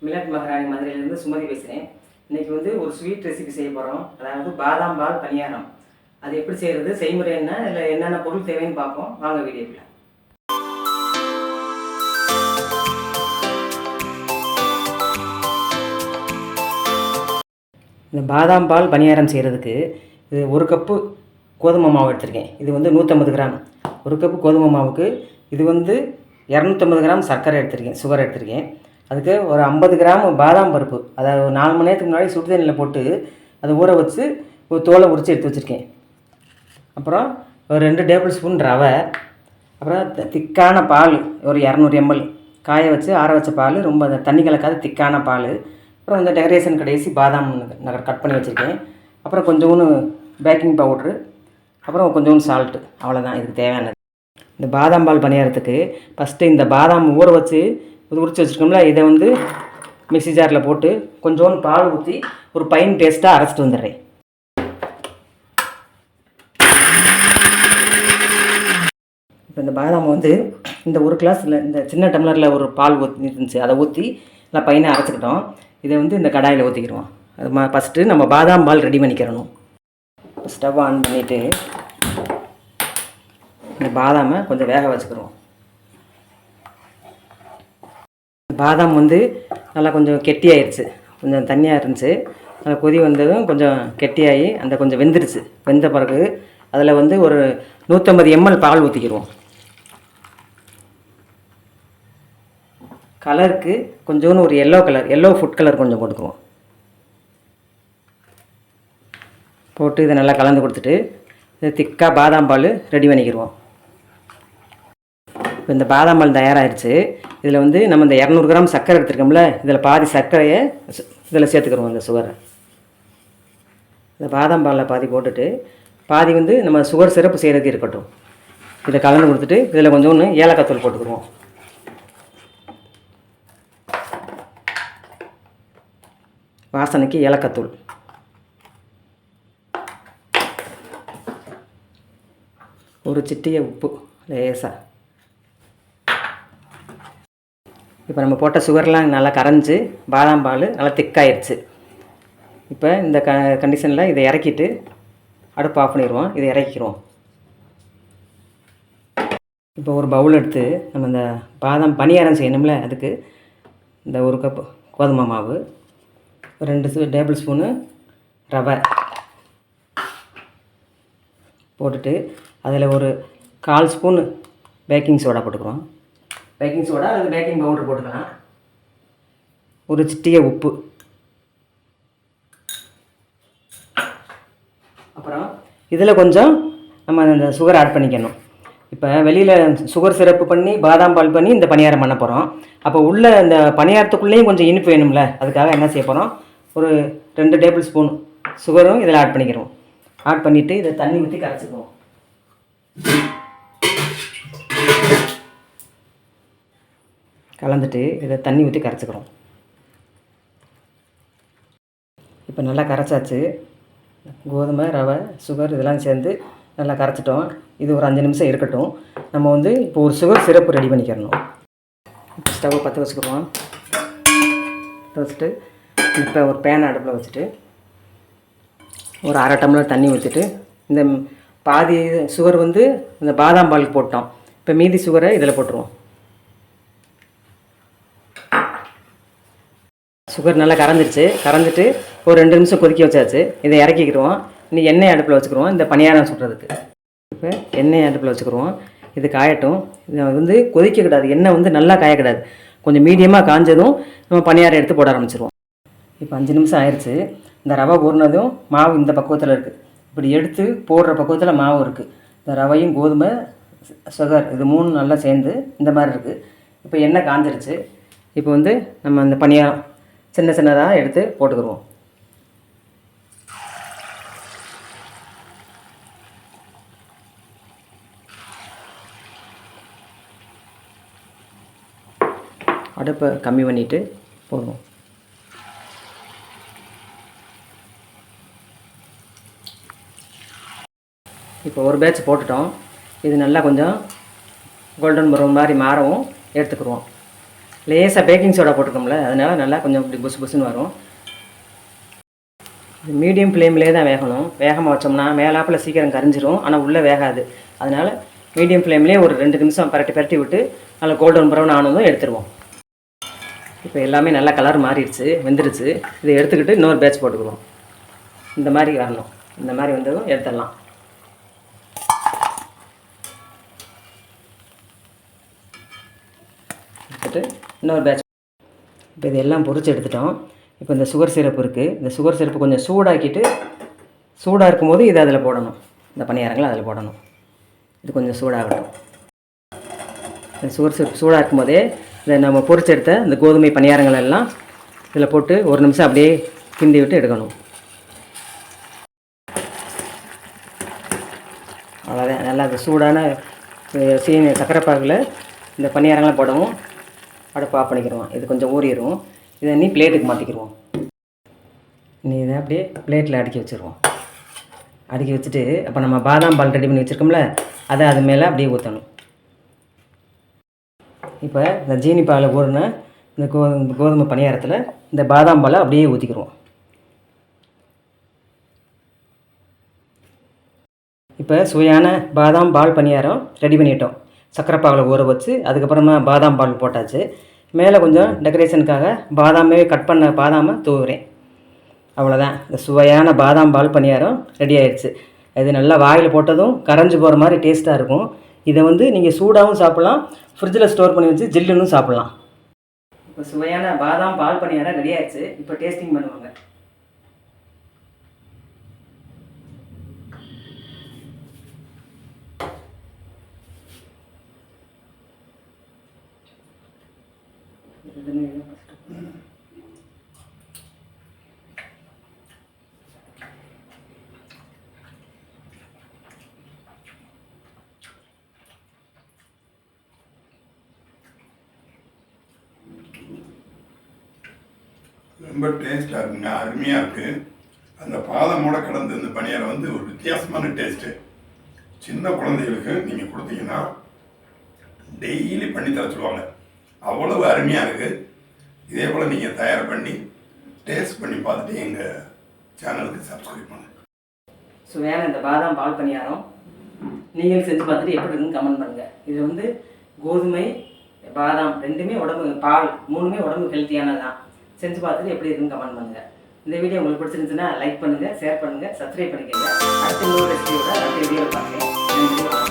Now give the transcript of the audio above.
Millet மகாராணி மதுரையிலேருந்து சுமதி பேசுகிறேன். இன்றைக்கி வந்து ஒரு ஸ்வீட் ரெசிபி செய்ய போகிறோம். அதாவது பாதாம் பால் பணியாரம். அது எப்படி செய்கிறது, செய்முறை என்ன, இல்லை என்னென்ன பொருள் தேவைன்னு பார்ப்போம். வாங்க வீடியோக்குள்ள. இந்த பாதாம் பால் பணியாரம் செய்கிறதுக்கு இது ஒரு கப்பு கோதுமை மாவு எடுத்திருக்கேன். இது வந்து 150 கிராம். ஒரு கப்பு கோதுமை மாவுக்கு இது வந்து 250 கிராம் சர்க்கரை எடுத்திருக்கேன், சுகர் எடுத்திருக்கேன். அதுக்கு ஒரு 50 கிராம் பாதாம் பருப்பு, அதாவது ஒரு 4 மணி நேரத்துக்கு முன்னாடி சுடு தண்ணியில் போட்டு அதை ஊற வச்சு ஒரு தோலை உரித்து எடுத்து வச்சுருக்கேன். அப்புறம் ஒரு 2 டேபிள் ஸ்பூன் ரவை, அப்புறம் திக்கான பால் ஒரு 200 ml காய வச்சு ஆற வச்ச பால், ரொம்ப தண்ணி கலக்காத திக்கான பால். அப்புறம் இந்த டெக்கரேஷன் கடைசி பாதாம் நான் கட் பண்ணி வச்சுருக்கேன். அப்புறம் கொஞ்சோண்டு பேக்கிங் பவுட்ரு, அப்புறம் கொஞ்சோண்டு சால்ட்டு. அவ்வளோதான் இதுக்கு தேவையானது. இந்த பாதாம் பால் பணியாரத்துக்கு ஃபஸ்ட்டு இந்த பாதாம் ஊற வச்சு உரித்து வச்சுருக்கோம்ல, இதை வந்து மிக்ஸி ஜாரில் போட்டு கொஞ்சோண்டு பால் ஊற்றி ஒரு பைன் பேஸ்ட்டாக அரைச்சிட்டு வந்துடுறேன். இப்போ இந்த பாதாம் வந்து இந்த ஒரு கிளாஸில் இந்த சின்ன டம்ளரில் ஒரு பால் ஊற்றி இருந்துச்சு, அதை ஊற்றி நல்லா பையனை அரைச்சிக்கிட்டோம். இதை வந்து இந்த கடாயில் ஊற்றிக்கிடுவோம். அது ஃபஸ்ட்டு நம்ம பாதாம் பால் ரெடி பண்ணிக்கிறணும். ஸ்டவ் ஆன் பண்ணிவிட்டு இந்த பாதாமை கொஞ்சம் வேக வச்சுக்கிறோம். பாதாம் வந்து நல்லா கொஞ்சம் கெட்டியாயிருச்சு, கொஞ்சம் தண்ணியாக இருந்துச்சு. நல்லா கொதி வந்ததும் கொஞ்சம் கெட்டியாகி அந்த கொஞ்சம் வெந்துருச்சு. வெந்த பிறகு அதில் வந்து ஒரு 150 ml பால் ஊற்றிக்கிடுவோம். கலருக்கு கொஞ்சோன்னு ஒரு எல்லோ ஃபுட் கலர் கொஞ்சம் போட்டுக்குவோம். போட்டு இதை நல்லா கலந்து கொடுத்துட்டு இது திக்காக பாதாம் பால் ரெடி பண்ணிக்கிடுவோம். இப்போ இந்த பாதாம் பால் தயாராகிடுச்சு. இதில் வந்து நம்ம இந்த 200 கிராம் சர்க்கரை எடுத்துருக்கோம்ல, இதில் பாதி சர்க்கரையை இதில் சேர்த்துக்கிறோம். இந்த சுகரை இந்த பாதாம் பாலில் பாதி போட்டுட்டு பாதி வந்து நம்ம சுகர் சிரப்பு செய்கிறதுக்கு இருக்கட்டும். இதை கலந்து கொடுத்துட்டு இதில் கொஞ்சோன்னு ஏலக்காய் தூள் போட்டுக்குருவோம். வாசனைக்கு ஏலக்காய் தூள், ஒரு சிட்டிகை உப்பு லேசாக. இப்போ நம்ம போட்ட சுகர்லாம் நல்லா கரைஞ்சி பாதாம் பால் நல்லா திக்காயிடுச்சு. இப்போ இந்த கண்டிஷனில் இதை இறக்கிட்டு அடுப்பு ஆஃப் பண்ணிடுவோம். இதை இறக்கிடுவோம். இப்போ ஒரு பவுல் எடுத்து நம்ம இந்த பாதாம் பணியாரம் செய்யணும்ல, அதுக்கு இந்த ஒரு கப்பு கோதுமை மாவு, 2 டேபிள் ஸ்பூனு ரவை போட்டுட்டு அதில் ஒரு 1/4 ஸ்பூன் பேக்கிங் சோடா போட்டுக்கிறோம். பேக்கிங் சோடா அல்லது பேக்கிங் பவுடர் போட்டுக்கலாம். ஒரு சிட்டிகை உப்பு, அப்புறம் இதில் கொஞ்சம் நம்ம இந்த சுகர் ஆட் பண்ணிக்கணும். இப்போ வெளியில் சுகர் சிரப்பு பண்ணி பாதாம் பால் பண்ணி இந்த பணியாரம் பண்ண போகிறோம். அப்போ உள்ள இந்த பணியாரத்துக்குள்ளேயும் கொஞ்சம் இனிப்பு வேணும்ல, அதுக்காக என்ன செய்ய போகிறோம், ஒரு 2 டேபிள் ஸ்பூன் சுகரும் இதில் ஆட் பண்ணிக்கிறோம். ஆட் பண்ணிவிட்டு இதை தண்ணி ஊற்றி கரைச்சிக்குவோம். கலந்துட்டு இதை தண்ணி ஊற்றி கரைச்சிக்கிறோம். இப்போ நல்லா கரைச்சாச்சு. கோதுமை, ரவை, சுகர் இதெல்லாம் சேர்ந்து நல்லா கரைச்சிட்டோம். இது ஒரு 5 நிமிஷம் இருக்கட்டும். நம்ம வந்து இப்போ ஒரு சுகர் சிரப்பு ரெடி பண்ணிக்கிறணும். இப்போ ஸ்டவ்வை பற்ற வச்சுக்கிறோம். வச்சுட்டு இப்போ ஒரு பேன் அடுப்பில் வச்சுட்டு ஒரு 1/2 டம்ளர் தண்ணி ஊற்றிட்டு இந்த பாதி சுகர் வந்து இந்த பாதாம் பாலுக்கு போட்டோம். இப்போ மீதி சுகரை இதில் போட்டுருவோம். சுகர் நல்லா கரைஞ்சிட்டு ஒரு 2 நிமிஷம் கொதிக்க வச்சாச்சு. இதை இறக்கிக்கிடுவோம். இன்னும் எண்ணெய் அடுப்பில் வச்சுக்கிடுவோம் இந்த பணியாரம் சுடுறதுக்கு. இப்போ எண்ணெய் அடுப்பில் வச்சுக்கிடுவோம். இது காயட்டும். இதை வந்து கொதிக்கக்கூடாது, எண்ணெய் வந்து நல்லா காயக்கூடாது. கொஞ்சம் மீடியமாக காஞ்சதும் நம்ம பணியாரம் எடுத்து போட ஆரம்பிச்சிருவோம். இப்போ 5 நிமிஷம் ஆயிடுச்சு. இந்த ரவை ஊறினதும் மாவு இந்த பக்குவத்தில் இருக்குது. இப்படி எடுத்து போடுற பக்குவத்தில் மாவு இருக்குது. இந்த ரவையும் கோதுமை, சுகர் இது 3 நல்லா சேர்ந்து இந்த மாதிரி இருக்குது. இப்போ எண்ணெய் காஞ்சிருச்சு. இப்போ வந்து நம்ம அந்த பணியாரம் சின்னதாக எடுத்து போட்டுக்கிடுவோம். அடுப்பை கம்மி பண்ணிவிட்டு போடுவோம். இப்போ ஒரு பேட்ச் போட்டுட்டோம். இது நல்லா கொஞ்சம் கோல்டன் ப்ரௌன் மாதிரி மாறவும் எடுத்துக்கிடுவோம். லேசாக பேக்கிங் சோடா போட்டுக்கோம்ல, அதனால் நல்லா கொஞ்சம் இப்படி புசு புசுன்னு வரும். மீடியம் ஃப்ளேம்லேயே தான் வேகணும். வேகமாக வச்சோம்னா மேலாப்பில் சீக்கிரம் கரிஞ்சிரும், ஆனால் உள்ளே வேகாது. அதனால் மீடியம் ஃப்ளேம்லேயே ஒரு 2 நிமிஷம் பரட்டி விட்டு நல்லா கோல்டன் ப்ரௌன் ஆனதும் எடுத்துருவோம். இப்போ எல்லாமே நல்லா கலர் மாறிடுச்சு, வெந்துருச்சு. இதை எடுத்துக்கிட்டு இன்னொரு பேட்ச் போட்டுக்குவோம். இந்த மாதிரி வரணும். இந்த மாதிரி வந்ததும் எடுத்துடலாம். எடுத்துகிட்டு இன்னொரு பேட்ச். இப்போ இதெல்லாம் பொரிச்சு எடுத்துட்டோம். இப்போ இந்த சுகர் சிரப்பு இருக்குது. இந்த சுகர் சிரப்பு கொஞ்சம் சூடாக்கிட்டு, சூடாக இருக்கும்போது இதை அதில் போடணும். இந்த பணியாரங்களை அதில் போடணும். இது கொஞ்சம் சூடாகட்டும். இந்த சுகர் சிரப்பு சூடாக இருக்கும்போதே இதை நம்ம பொரிச்செடுத்த இந்த கோதுமை பணியாரங்கள் எல்லாம் இதில் போட்டு 1 நிமிஷம் அப்படியே கிண்டி விட்டு எடுக்கணும். அவ்வளோதான். நல்லா அந்த சூடான சக்கரை பாகில் இந்த பணியாரங்களை போடவும் அடுப்பு ஆஃப் பண்ணிக்கிடுவோம். இது கொஞ்சம் ஊறிடும். இதை நீ பிளேட்டுக்கு மாற்றிக்கிடுவோம். நீ இதை அப்படியே பிளேட்டில் அடுக்கி வச்சுருவோம். அடுக்கி வச்சுட்டு அப்போ நம்ம பாதாம் பால் ரெடி பண்ணி வச்சுருக்கோம்ல, அதை அது மேலே அப்படியே ஊற்றணும். இப்போ இந்த ஜீனி பாலை ஊறின இந்த கோதுமை பணியாரத்தில் இந்த பாதாம் பாலை அப்படியே ஊற்றிக்கிடுவோம். இப்போ சுவையான பாதாம் பால் பணியாரம் ரெடி பண்ணிட்டோம். சக்கரை பாகில் ஊற வச்சு அதுக்கப்புறமா பாதாம் பால் போட்டாச்சு. மேலே கொஞ்சம் டெக்கரேஷனுக்காக பாதாமே கட் பண்ண பாதாமை தூவுறேன். அவ்வளோதான். இந்த சுவையான பாதாம் பால் பணியாரம் ரெடி ஆயிடுச்சு. இது நல்லா வாயில் போட்டதும் கரைஞ்சி போகிற மாதிரி டேஸ்ட்டாக இருக்கும். இதை வந்து நீங்கள் சூடாகவும் சாப்பிட்லாம், ஃப்ரிட்ஜில் ஸ்டோர் பண்ணி வச்சு ஜில்லுன்னு சாப்பிட்லாம். இப்போ சுவையான பாதாம் பால் பணியாரம் ரெடி ஆயிடுச்சு. இப்போ டேஸ்டிங் பண்ணுவாங்க. ரொம்ப டேஸ்ட்டாக இருக்குங்க, அருமையாக இருக்குது. அந்த பாதமோட கலந்து இந்த பணியாரம் வந்து ஒரு வித்தியாசமான டேஸ்ட்டு. சின்ன குழந்தைகளுக்கு நீங்கள் கொடுத்தீங்கன்னா டெய்லி பண்ணி தர சொல்லுவாங்க. அவ்வளவு அருமையாக இருக்குது. இதே போல் நீங்கள் தயார் பண்ணி டேஸ்ட் பண்ணி பார்த்துட்டு எங்கள் சேனலுக்கு சப்ஸ்கிரைப் பண்ணுங்கள். சுவையான இந்த பாதாம் பால் பணியாரம் நீங்களும் செஞ்சு பார்த்துட்டு எப்படி இருக்குன்னு கமெண்ட் பண்ணுங்கள். இது வந்து கோதுமை பாதாம் ரெண்டுமே உடம்பு, பால் 3மே உடம்பு ஹெல்த்தியானது தான். செஞ்சு பார்த்துட்டு எப்படி இருக்குன்னு கமெண்ட் பண்ணுங்கள். இந்த வீடியோ உங்களுக்கு பிடிச்சிருந்துச்சுன்னா லைக் பண்ணுங்கள், ஷேர் பண்ணுங்கள், சப்ஸ்கிரைப் பண்ணிக்கோங்க. அடுத்த இன்னொரு ரெசிபியோட அடுத்த வீடியோவில் பார்க்குறேன்.